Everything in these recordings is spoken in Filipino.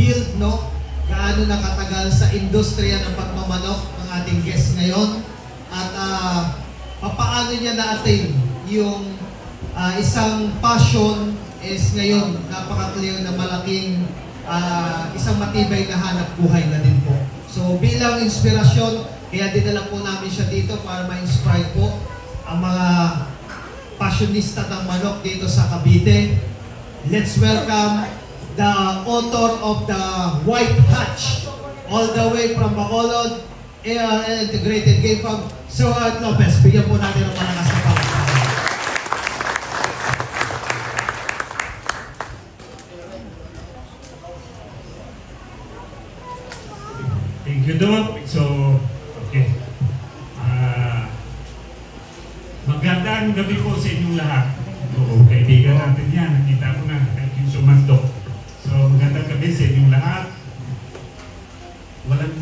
build, no? Gaano nakatagal sa industriya ng pagmamanok ng ating guest ngayon at paano niya na-attain yung isang passion is ngayon napaka-clear na malaking isang matibay na hanap buhay na din po. So bilang inspirasyon, kaya dinala po namin siya dito para ma-inspire po ang mga passionista ng manok dito sa Cavite. Let's welcome the author of the White Hatch, all the way from Bacolod, Integrated Game Farm, Stuart Lopez. Bigyan po natin ang malakas na palakpakan. Thank you, Doc. So, okay. Magandang gabi po sa inyong lahat. Oo, kaibigan natin yan. Nakita ko na. Thank you so much, Doc. So, magandang gabi sa inyong lahat. Walang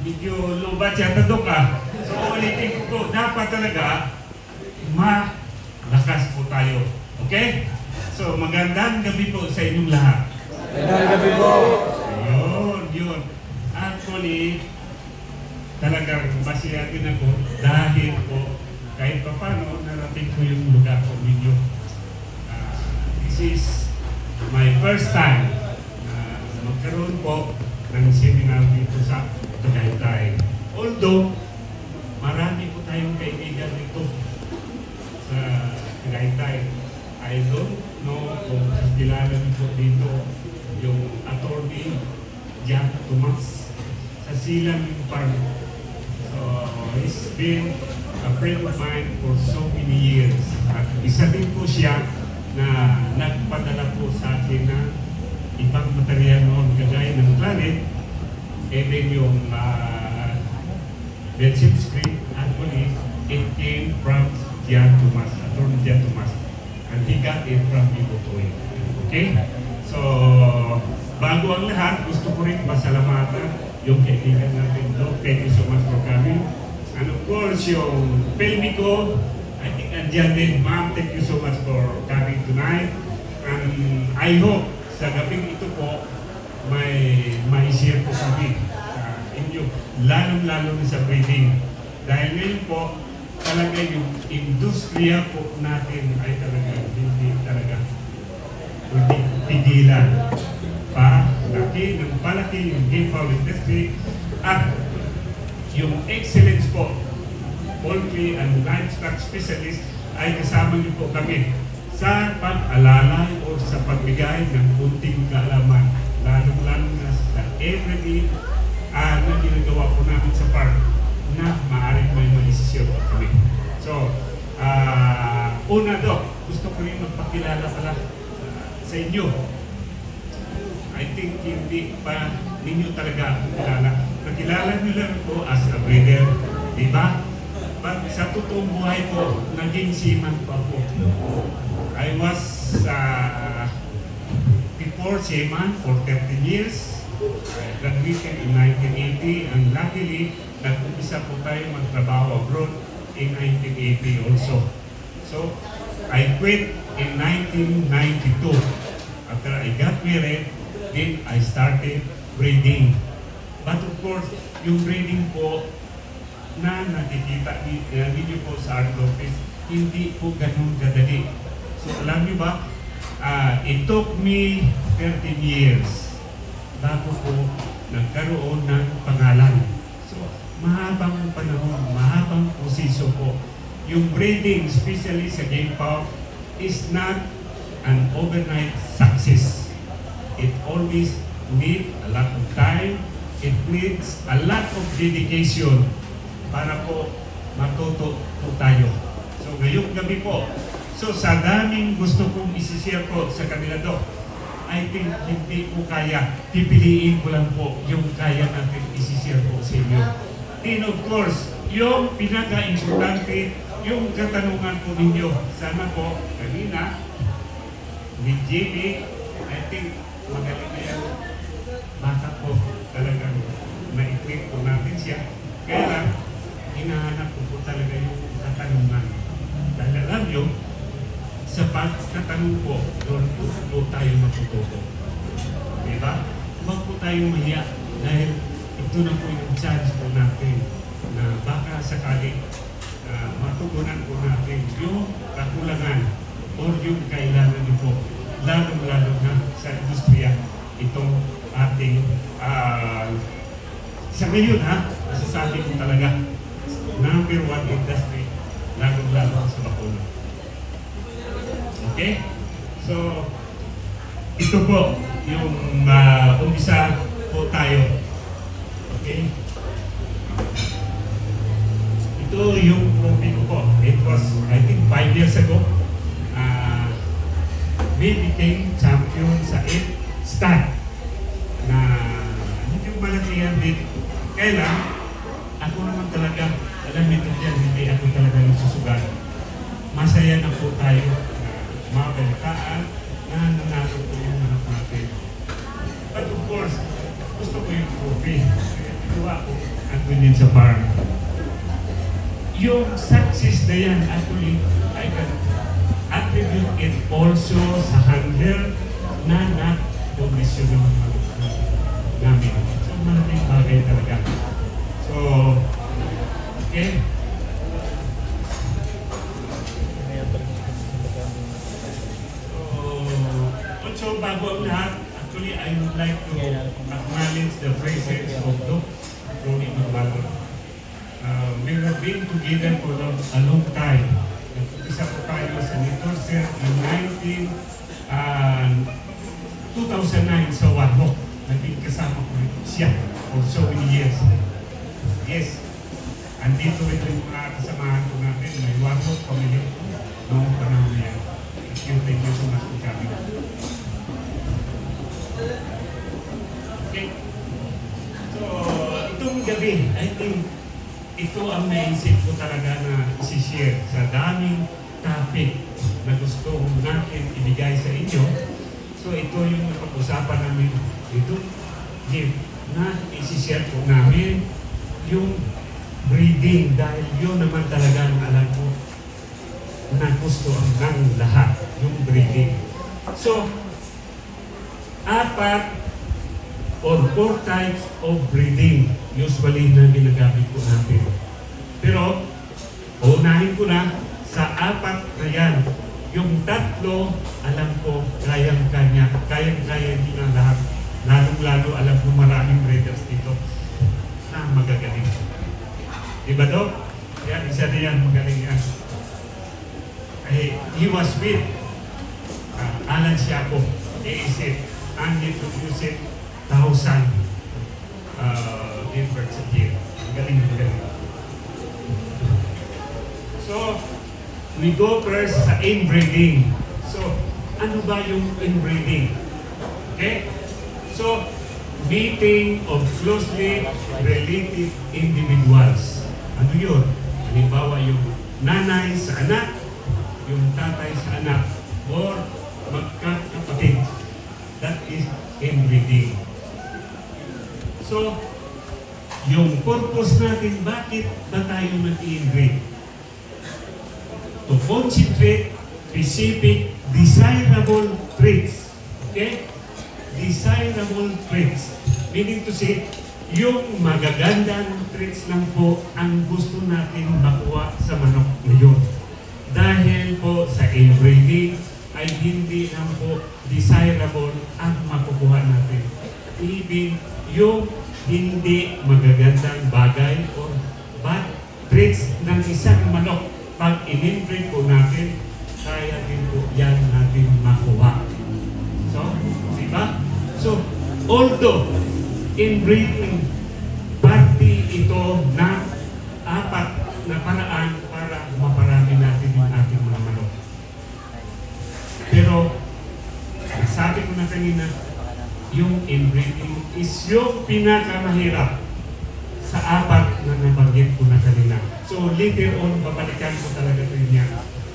medyo lobat yata, Doc, ah. So, ulitin ko, dapat talaga malakas po tayo. Okay? So, magandang gabi po sa inyong lahat. Magandang gabi po. Yun. Actually, talagang masiyatin ako dahil po kahit pa paano narating ko yung lugar ko ninyo. This is my first time na magkaroon po ng seminar dito sa Tagaytay. Although, marami po tayong kaibigan dito sa Tagaytay. I don't know kung kilala niyo po dito yung attorney Jan Tomas sa Silang Farm. So, he's been a friend of mine for so many years. At isa din po siya na nagpadala po sa akin na ibang material noon kagaya ng planet, even yung bedsit script, actually, it came from Jan Tomas, attorney Jan Tomas. And he got it from Ibutoy. Okay? So, bago ang lahat, gusto ko rin pasalamatan yung kaibigan natin, Doc. Thank you so much for coming. And of course, yung Pelmico, I think andyan din, ma'am, thank you so much for coming tonight. And I hope sa gabing ito po, may share po kami sa inyo, lalong-lalo na sa breeding. Dahil ngayon po, talaga yung industriya po natin ay talaga hindi pigilan. Palaki ng palaki yung game farm industry at yung excellence po, poultry and livestock specialist ay kasama niyo po kami sa pag-alalay o sa pagbigay ng kunting kaalaman, lalo-lalo na sa everyday na ginagawa po namin sa farm na maaaring may maisisyo po kami. So, una, Doc, gusto ko rin magpakilala pala sa inyo. I think hindi pa ninyo talaga kilala. Nakilala nyo lang po as a breeder, di ba? But sa totoong buhay po, naging seaman po ako. I was before seaman for 13 years. I graduated in 1980 and luckily, nag-umpisa po tayo magtrabaho abroad in 1980 also. So, I quit in 1992. After I got married, then I started breeding. But of course, yung breeding po na nakikita ninyo po sa art office, hindi po ganun kadali. So alam niyo ba, it took me 13 years bago po nagkaroon ng pangalan. So mahabang panahon, mahabang proseso po. Yung breeding, especially sa game farm, is not an overnight success. It always needs a lot of time. It needs a lot of dedication para po matuto po tayo. So ngayong gabi po, so sa daming gusto kong isi-share po sa kanila, Doc, I think hindi po kaya, pipiliin ko lang po yung kaya natin isi-share po sa inyo. And of course, yung pinaka-importante, yung katanungan po ninyo, sana po kanina, with JB, I think magaling na yan. Baka po talagang na-equip po natin siya. Kaya lang, hinahanap ko po talaga yung katanungan. Dahil alam nyo, sa pagkatanong po, doon po tayo matututo. Diba? Huwag po tayong mahiya dahil ito na po yung chance po natin na baka sakali matugunan po natin yung kakulangan o yung kailangan niyo po, lalong-lalo na sa industriya itong ating sa ngayon masasabi ko talaga number 1 industry, lalong-lalo sa bakuna. Okay? So, ito po yung umpisa po tayo. Okay? Ito yung trophy ko po. It was, I think, 5 years ago. We became champion sa 8 star na hindi ko malaki yan din. Kaya lang, ako naman talaga, alam nito dyan, hindi ako talaga nagsusugal. Masaya na po tayo na mabalitaan na nanalo po yung manok natin. But of course, gusto ko yung trophy. Kaya ituwa ko at within sa farm. Yung success na yan, actually, I can attribute it also sa handler na na-provision ng manok namin. So, malaking bagay talaga. So, okay. So, bago ang lahat, actually, I would like to acknowledge the presence of Doc Ronnie Magbago. We have been together for a long time. Isa po tayo sa Nitorser in 2009 sa Warhawk. Naging kasama ko siya for so many years. Yes, andito ito yung mga kasamahan ko natin. May Warhawk family noong panahon na yan. Thank you so much for coming. Okay. So, itong gabi, I think ito ang naisip ko talaga na isi-share sa daming topic na gusto natin ibigay sa inyo. So, ito yung napag-usapan namin dito. Na isi-share po namin yung breeding dahil yun naman talaga ang alam ko na gusto ng lahat, yung breeding. So, 4 or 4 types of breeding usually na ginagamit po natin. Pero, unahin ko na sa 4 na yan. Yung 3, alam ko, kayang-kaya nyo na lahat. Lalong-lalo, alam ko maraming breeders dito na magagaling. Diba, Dok? Kaya isa na yan, magaling yan. He was with Alan Siapo, ASF, and he produced 1,000 birds a year. Magaling. So, we go first sa inbreeding. So, ano ba yung inbreeding? Okay? So, meeting of closely related individuals. Ano yun? Halimbawa yung nanay sa anak, yung tatay sa anak, or magkakapatid. That is inbreeding. So, yung purpose natin, bakit ba tayo nag-i-inbreed? To concentrate specific desirable traits. Okay? Desirable traits. Meaning to say, yung magagandang traits lang po ang gusto natin makuha sa manok ngayon. Dahil po sa inbreeding ay hindi lang po desirable ang makukuha natin. Even yung hindi magagandang bagay o bad traits ng isang manok, pag in-inbreed po natin, kaya din po yan natin makuha. So, diba? So, although inbreeding party ito na 4 na paraan para maparami natin yung ating mga manok. Pero, sabi ko na kanina, yung inbreeding is yung pinakamahirap sa 4 na nabanggit ko na kanina. So, later on, babalikan ko talaga ito niya.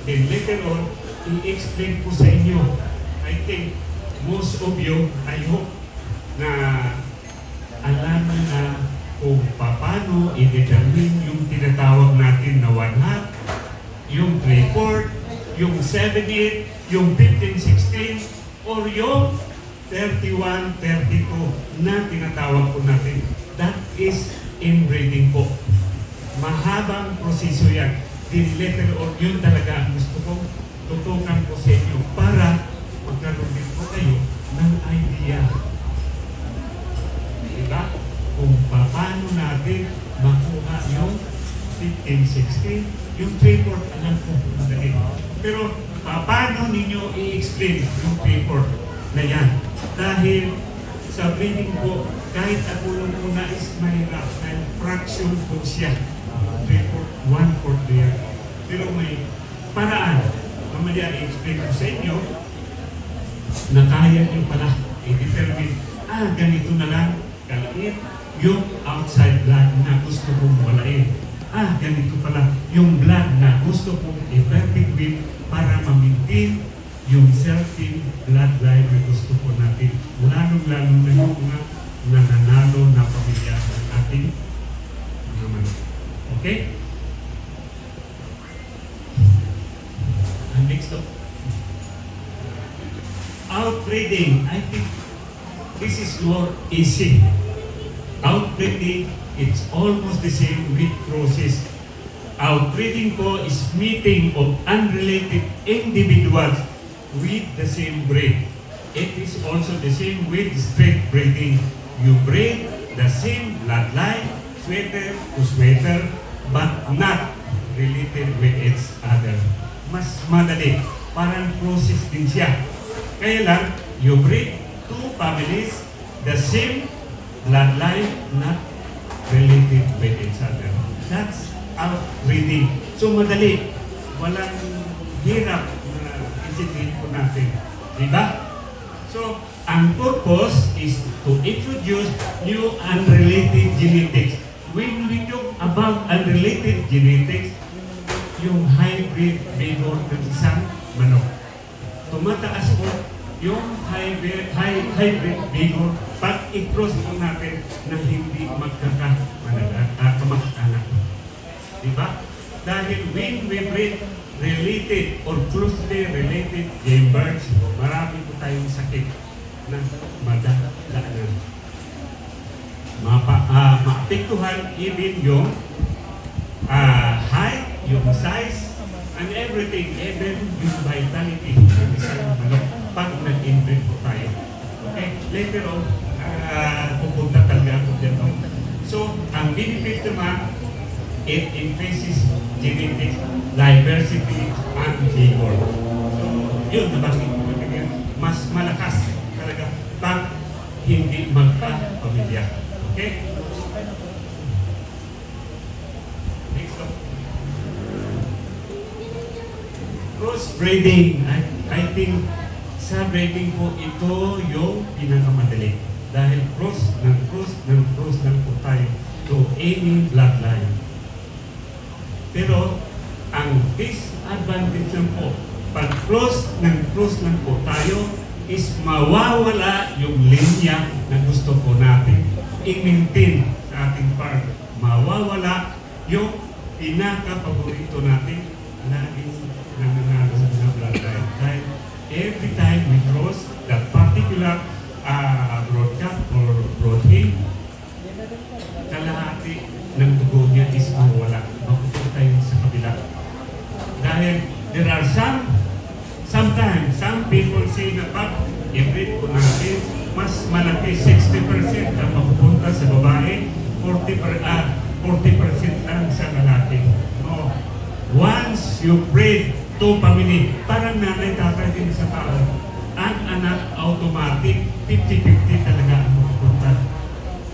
Then later on, i-explain ko sa inyo. I think most of you, I hope, na alam na kung paano i-determine yung tinatawag natin na 1/2, yung 3/4, yung 7/8, yung 15/16, or yung 31, 32 na tinatawag po natin. That is inbreeding po. Mahabang proseso yan. Letter or yun talaga ang gusto kong tutukan po sa inyo para magkaroon din po kayo ng idea. Diba? Kung paano natin makuha yung 15, 16, yung 3/4 alam ko madali. Pero paano ninyo i-explain yung 3/4 na yan? Dahil sa breeding po, kahit ako nung una is mahirap dahil fraction po siya. 3/4, 1/4 yan. Pero may paraan. Mamaya i-explain ko sa inyo na kaya nyo pala i-determine, ganito na lang kaliit yung outside blood na gusto kong walain. Ganito pala yung blood na gusto kong i-perfect with para ma-maintain yung certain bloodline na gusto po natin. Lalo-lalo na yung mga nananalo na pamilya ng ating mga manok. Okay? And next up. Outbreeding. I think this is more easy. Outbreeding, it's almost the same with process. Outbreeding po is meeting of unrelated individuals with the same breed. It is also the same with straight breeding. You breed the same bloodline, sweater to sweater, but not related with each other. Mas madali. Parang process din siya. Kaya lang, you breed two families, the same bloodline, not related with each other. That's outbreeding. So madali. Walang hirap na isipin po natin. Diba? So, ang purpose is to introduce new unrelated genetics. When we talk about unrelated genetics, yung hybrid vigor ng isang manok. Tumataas po yung hybrid vigor pag i-cross po natin na hindi magkakamak-anak. Diba? Dahil when we breed related or closely related game birds, marami po tayong sakit na madadaanan. Maapektuhan even yung height, yung size, and everything, even yung vitality ng isang manok pag nag-inbreed po tayo. Okay? Later on, pupunta talaga ako dito. So, ang benefit naman, it increases genetic diversity and vigor. So, yun, nabanggit ko talaga. Mas malakas talaga pag hindi magka-pamilya. Okay? Next up. Crossbreeding. I think sa breeding po ito yung pinakamadali. Dahil cross ng po tayo to any bloodline. Pero ang disadvantage lang po, pag cross ng po tayo is mawawala yung linya na gusto po natin i-maintain sa ating farm. Mawawala yung pinaka-paborito natin laging nanganalo na bloodline. Dahil every time we cross that particular broadcast or broadhead, kalahati ng dugo niya is mawala. Mapupunta yun sa kabila. Dahil there are sometimes, some people say na pag i-breed po natin, mas malaki 60% ang mapupunta sa babae, 40% lang sa lalaki. No. Once you breed two family, parang nanay tatay din sa tao, ang anak automatic, 50-50 talaga ang mapupunta.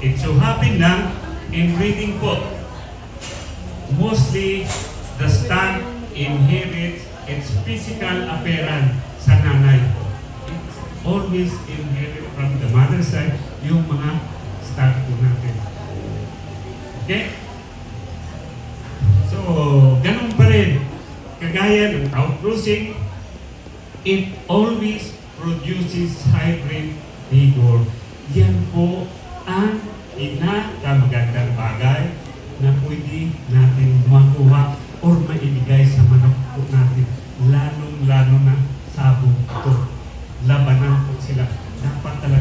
It so happen lang, in breeding po, mostly the stud inherits its physical appearance sa nanay. It's always inherited from the mother side, yung mga stud po natin. Okay? So, ganun pa rin. Kagaya ng outcrossing, it always produces hybrid vigor. Yan po ang pinakamagandang bagay na pwede natin makuha or maibigay sa manok po natin. Lalong-lalo na sabong ito. Labanan po sila. Dapat talaga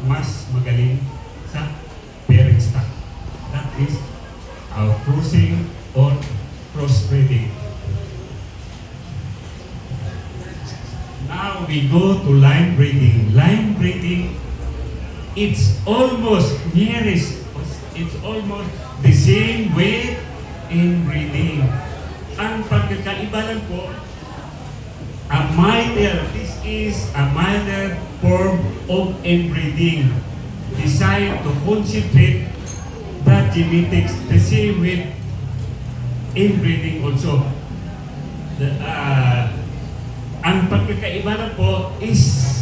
mas magaling sa parent stock. That is crossing or crossbreeding. Now we go to line breeding. Line breeding, it's almost the same way in breeding. Ang pagkakaiba lang po, this is a minor form of inbreeding designed to concentrate the genetics the same with inbreeding also. Ang pagkakaiba na po is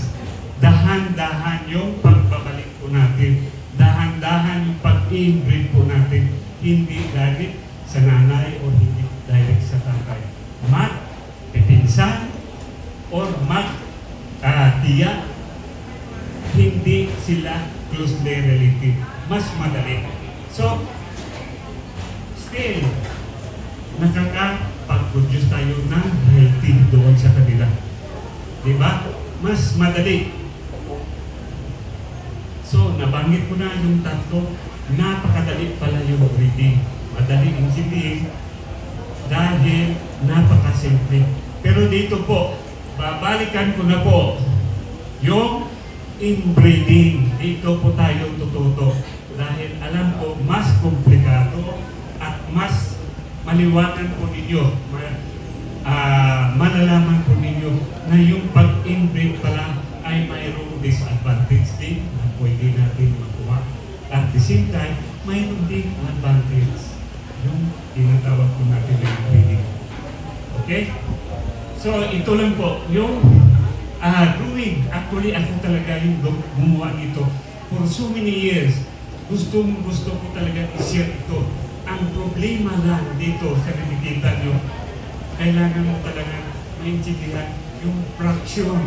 dahan-dahan yung pagbabalik po natin. Dahan-dahan yung pag-inbreed po natin. Hindi direct sa nanay o hindi direct sa tatay. Pipinsan or tiya, hindi sila closely related. Mas madali. So, still, nakakapag-produce tayo ng healthy doon sa kanila. Diba? Mas madali. So, nabanggit ko na yung tatlo, napakadali pala yung breeding. Madali intindihin dahil napakasimple. Pero dito po, babalikan ko na po yung inbreeding. Dito po tayo tututo. Dahil alam ko, mas komplikado at mas maliwanag po ninyo, malalaman po ninyo na yung pag-inbreed pala ay mayroong disadvantage din na pwede natin makuha. At the same time, mayroong din advantage yung tinatawag po natin na breeding. Okay? So, ito lang po, yung drawing. Actually, ako talaga yung gumawa nito for so many years. Gusto ko talaga i-share ito. Ang problema lang dito sa nakikita nyo, kailangan mo talaga maintindihan yung fraction.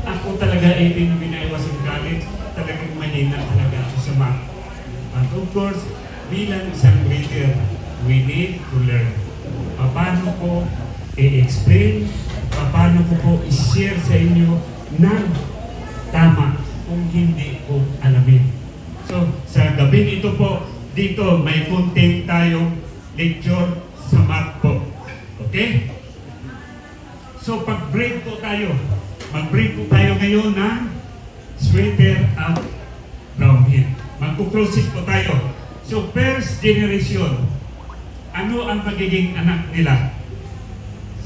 Ako talaga, even when I was in college, talagang mahina talaga ako sa math. But of course, bilang isang breeder, we need to learn. Paano ko i-explain, paano ko po i-share sa inyo ng tama kung hindi ko alamin. So, sa gabi ito po, dito may content tayong lecture sa math po. Okay? So, pag-break po tayo. Mag-break po tayo ngayon ng sweater at brown head. Magpo-process po tayo. So, first generation, ano ang magiging anak nila?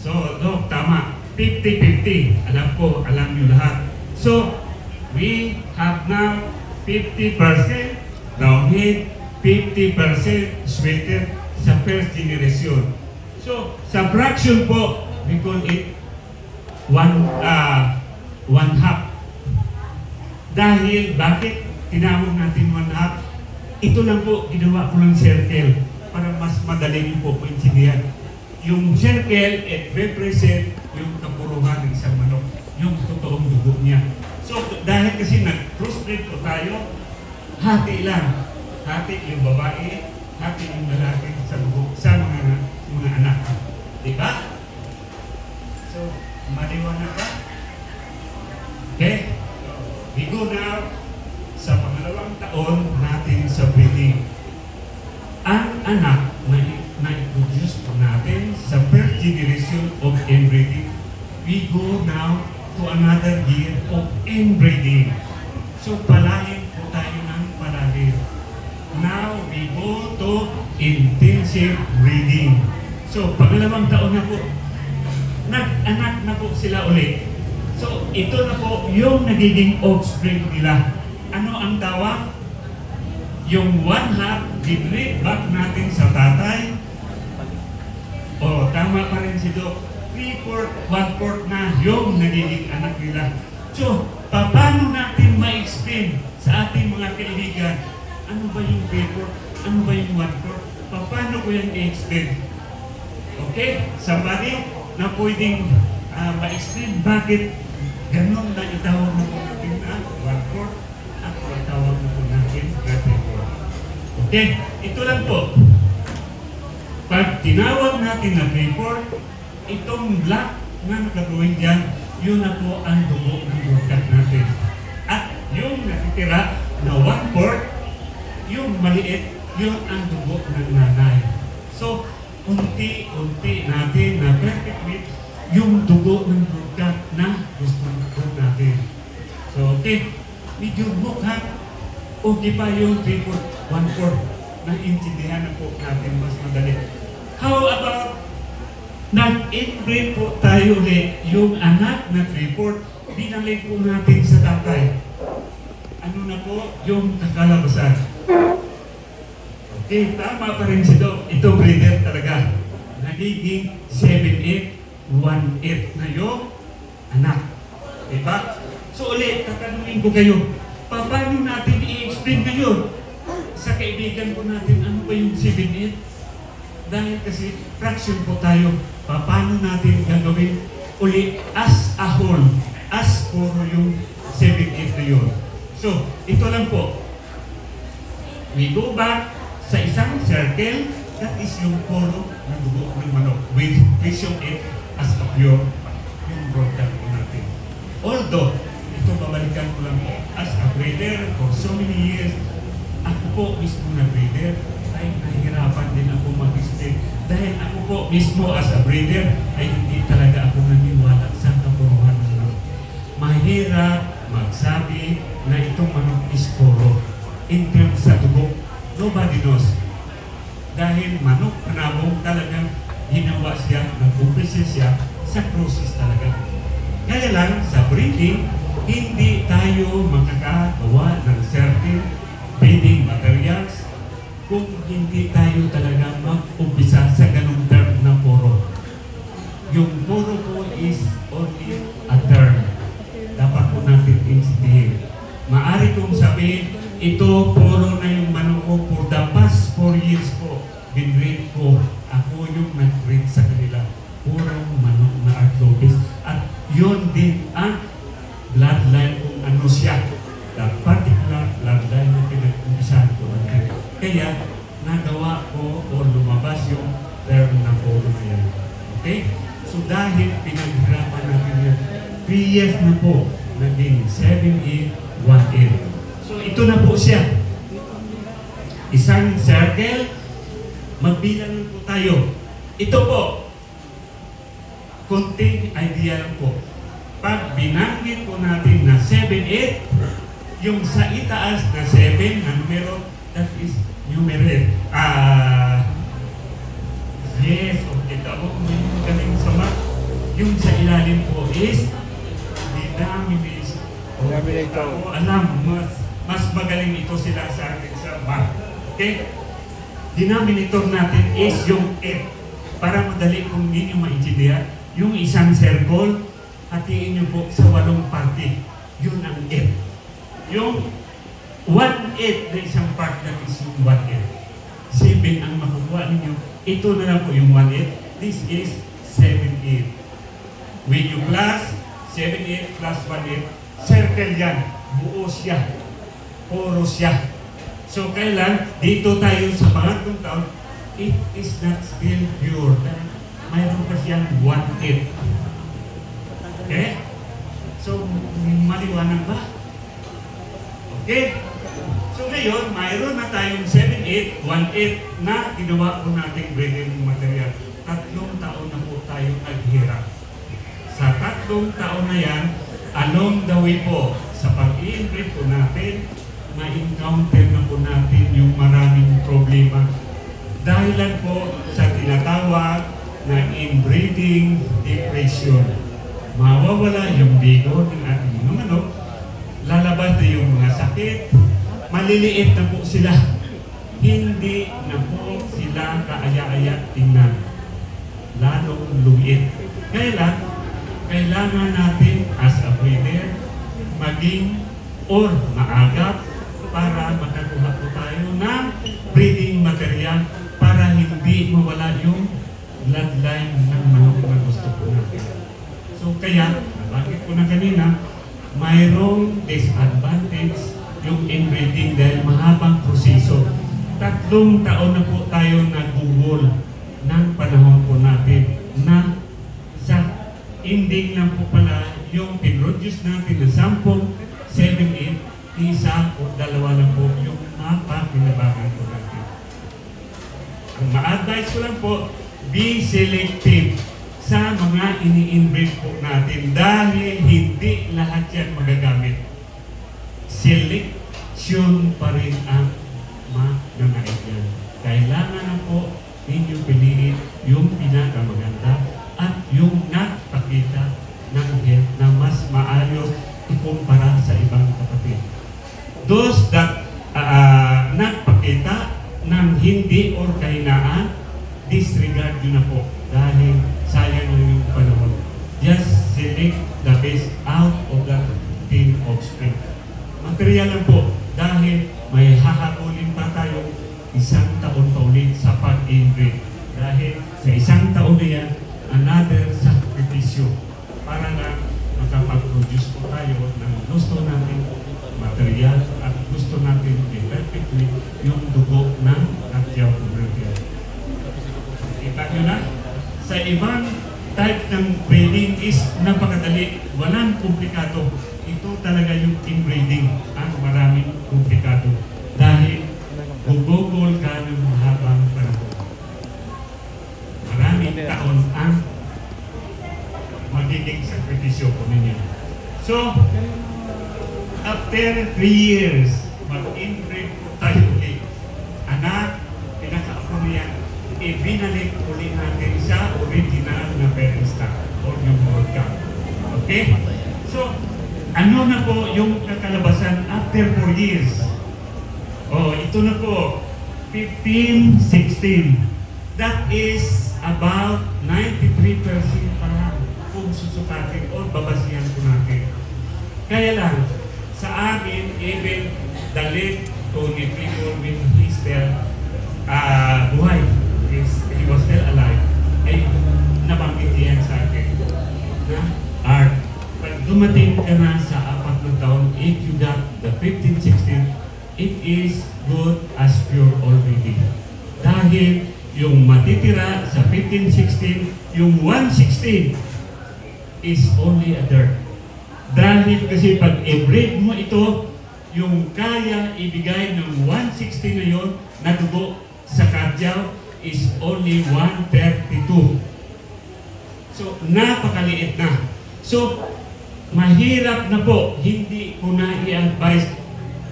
So, no, tama. 50-50. Alam ko, alam nyo lahat. So, we have now 50% brown head, 50% sweater sa first generation. So, sa fraction po, we call it one half. Dahil, bakit tinawag natin one half? Ito lang po, ginawa ko ng circle para mas madali niyo po maintindihan. Yung circle, it represent yung kapuruhan ng isang manok, yung totoong dugo niya. So, dahil kasi nag-crossbreed po tayo, hati lang. Hati yung babae, hati yung lalaki sa dugo, sa mga anak. Diba? So, maliwanag ba? Okay? We go now sa pangalawang taon natin sa breeding. Ang anak na i-produce po natin sa first generation of inbreeding, we go now to another year of inbreeding. So, palahin po tayo ng palahin. Now, we go to intensive breeding. So, pangalawang taon na po, nag-anak na po sila ulit. So, ito na po yung nagiging offspring nila. Ano ang tawag? Yung one half, dinrate back natin sa tatay. O, tama pa rin si Doc. 3/4, 1/4 na yung nagiging anak nila. So, paano natin ma-explain sa ating mga kaibigan, ano ba yung 3/4? Ano ba yung 1/4? Paano ko yan i-explain? Okay? Somebody na pwedeng ma-explain bakit ganun na itawag na po natin na 1/4 at itawag na po natin na 3/4. Okay? Ito lang po. Pag tinawag natin na 3/4, itong black na nakatuwing dyan, yun na po ang dugo ng ugat natin. At yung natitira, na 1/4, yung maliit, yun ang dugo ng nanay. So, unti-unti natin na perfect meat yung dugo ng broadcast na gusto natin. So, okay, medyo mukhang okay pa yung 3/4, 1/4 na intindihan na po natin mas madali. How about nag-inbreed po tayo ulit yung anak na 3/4, binalik po natin sa tatay. Ano na po yung kakalabasan? Okay, tama pa rin si Doc. Ito breeder talaga. Nagiging 7/8, 1/8 na yung anak. Diba? So ulit, tatanungin ko kayo, paano natin i-explain ngayon sa kaibigan po natin ano ba yung 7/8? Dahil kasi fraction po tayo, paano natin gagawin uli as a whole, as puro yung 7/8 na yun. So, ito lang po. We go back sa isang circle, that is yung puro ng dugo ng manok with ratio 8 as a pure yung broadcast po natin. Although, ito babalikan ko lang po, as a breeder for so many years, ako po mismo na breeder, ay nahihirapan din ako mag-explain. Dahil ako po mismo as a breeder, ay hindi talaga ako naniwala sa kapuruhan ng manok. Mahirap magsabi na itong manok is puro in terms sa dugo. Nobody knows. Dahil manok panabong talagang ginawa siya, nag-umpisa siya sa process talaga. Kaya lang, sa breeding, hindi tayo makakagawa ng certain breeding materials kung hindi tayo talaga mag-umpisa sa ganung term na puro. Yung puro po is only a term. Dapat po natin intindihin. Maari kong sabihin, ito puro na yung manok ko for the past 4 years po. Binread ko. Ako yung nag-breed sa kanila. Purong manok na Arclopis. At yun din ang bloodline kung ano siya. The particular bloodline na pinag-umpisahan ko. Kaya, nagawa ko o lumabas yung term na puro na yan. Okay? So dahil pinaghirapan natin yan, 3 years na po, naging 7/8, 1/8. So ito na po siya. Isang circle, magbilang po tayo. Ito po, konting idea lang po. Pag binanggit po natin na 7/8, yung sa itaas na 7 na numero, that is numeric. Yes, okay. Tama kung yung galing sa math. Yung sa ilalim po is denominator. Ako alam, mas magaling ito sila sa akin sa math. Okay? Denominator natin is yung F. Para madali kung hindi nyo maintindihan, yung isang circle, hatiin nyo po sa 8 parte. Yun ang F. Yung 1/8 na isang part, that is yung 1/8. 7 ang makukuha ninyo. Ito na lang po yung 1/8. This is 7/8. When you plus 7/8 plus 1/8, circle yan. Buo siya. Puro siya. So kailan, dito tayo sa pangatlong taon, it is not still pure. Mayroon pa siyang 1/8. Okay? So, maliwanag ba? Okay? So ngayon, mayroon na tayong 7/8, 1/8 na ginawa po nating breeding material. 3 taon na po tayo naghirap. Sa 3 taon na yan, along the way po, sa pag-i-breed po natin, ma-encounter na po natin yung maraming problema. Dahilan po sa tinatawag na inbreeding depression. Mawawala yung bigo ng ating mga manok, lalabas na yung mga sakit, maliliit na po sila. Hindi na po sila kaaya-aya tingnan. Lalong lumiit. Kaya lang, kailangan natin as a breeder maging or maagap para makakuha po tayo ng breeding material para hindi mawala yung bloodline ng manok na gusto po natin. So kaya, bakit ko na kanina, mayroong disadvantage yung inbreeding dahil mahabang proseso. 3 taon na po tayo nagugol ng panahon po natin na sa ending lang po pala yung pinroduce natin na 10, 7, 8, isa o dalawa lang po yung mapakinabangan po natin. Ang ma-advise ko lang po, be selective sa mga ini-inbreed po natin dahil hindi lahat yan magagamit. Selection pa rin ang mananait yan. Kailangan na po ninyo piliin yung pinakamaganda at yung nagpakita ng health na mas maayos ikumpara sa ibang kapatid. Those that nagpakita ng hindi or kahinaan, disregard nyo na po dahil sayang lang yung panahon. Just select the best out of the team of strength. Material lang po dahil may hahabulin pa tayo isang taon pa ulit sa pag-inbreed. Dahil sa isang taon na yan, another sakripisyo para lang makapag-produce po tayo ng gusto natin material at gusto natin perfectly yung dugo ng katyaw po natin. Kita nyo na? Sa ibang type ng breeding is napakadali, walang komplikado. Ito talaga yung inbreeding ang maraming komplikado dahil gugugol ka ng mahabang panahon. Maraming taon ang magiging sakripisyo po ninyo. So, after 3 years, mag-inbreed po tayo ulit. Anak, pinaka-apro niya, ibinalik ulit natin sa original na parent stock or yung World Cup. Okay? So, ano na po yung kakalabasan after 4 years? Oh, ito na po, 15, 16. That is about 93% pa lang kung susukatin o babasihan po natin. Kaya lang, sa akin, even the late Tony Figure when he's still buhay, he was still alive, ay nabanggit yan sa akin na art. Pag dumating ka na sa 4 na taon, if you got the 15, 16, it is good as pure already. Dahil yung matitira sa 15, 16, yung 116 is only a dirt. Dahil kasi pag i-breed mo ito, yung kaya ibigay ng 160 na yun na dugo sa kadyaw is only 132. So, napakaliit na. So, mahirap na po, hindi ko na i-advise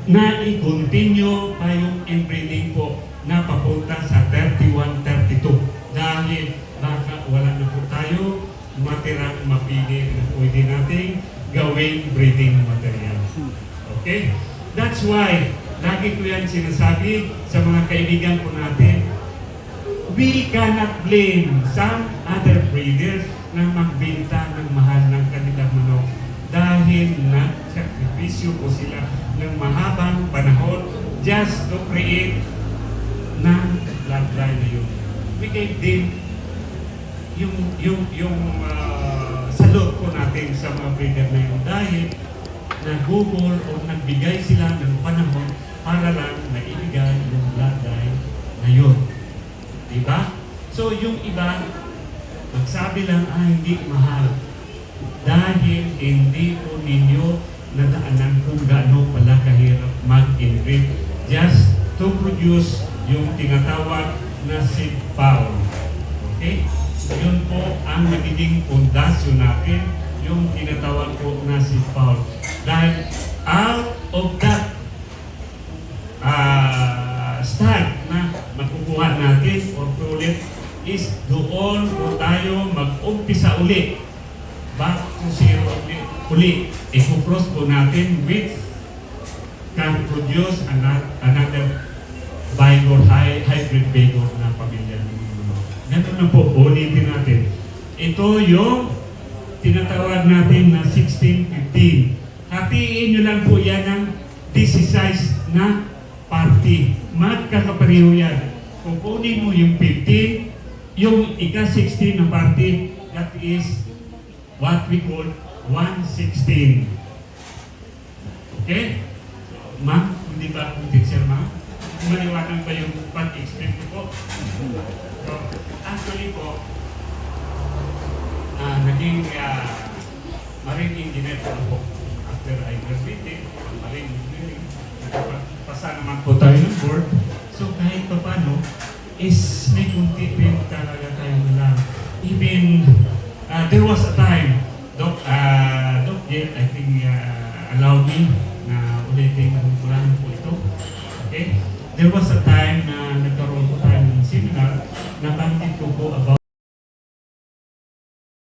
na i-continue pa yung inbreeding po na papunta sa 31, 32. Dahil baka wala na po tayo matirang mapili na pwede nating gawing breeding material. Okay? That's why, lagi ko yan sinasabi sa mga kaibigan po natin, we cannot blame some other breeders na magbenta ng mahal ng kanilang manok dahil nagsakripisyo po sila ng mahabang panahon just to create ng bloodline na yun. We gave them yung salute po natin sa mga breeder na yun dahil nagugol o nagbigay sila ng panahon para lang naibigay yung bloodline na yun. Diba? So yung iba, magsabi lang, hindi mahal. Dahil hindi po ninyo nadaanan kung gaano pala kahirap mag-inbreed just to produce yung tinatawag na seed fowl. Okay? Yun po ang magiging pundasyon natin, yung tinatawag po na seed fowl. Dahil out of that start na makukuha natin or ulit is doon po tayo mag-umpisa uli. Back to zero uli. I-cross po natin which can produce another vigor, hybrid vigor na pamilya. Ganun na po, ulitin natin. Ito yung tinatawag natin na 16-15. Hatiin nyo lang po yan ng this size na party. Magkakapareho yan. Kukunin mo yung 15, yung ika-16 na party, that is what we call 116. Okay? Ma'am, hindi ba akong teacher, ma'am? Maliwanag ba yung pag-explain ko po? So, actually po, naging marine engineer po ako. after I graduated, marine engineering, nakapasa naman po tayo ng board. So kahit pa paano, is may kunti din talaga tayong alam. Even, there was a time, Doc Jet, I think, allowed me na ulitin ang kulang po ito. Okay? There was a time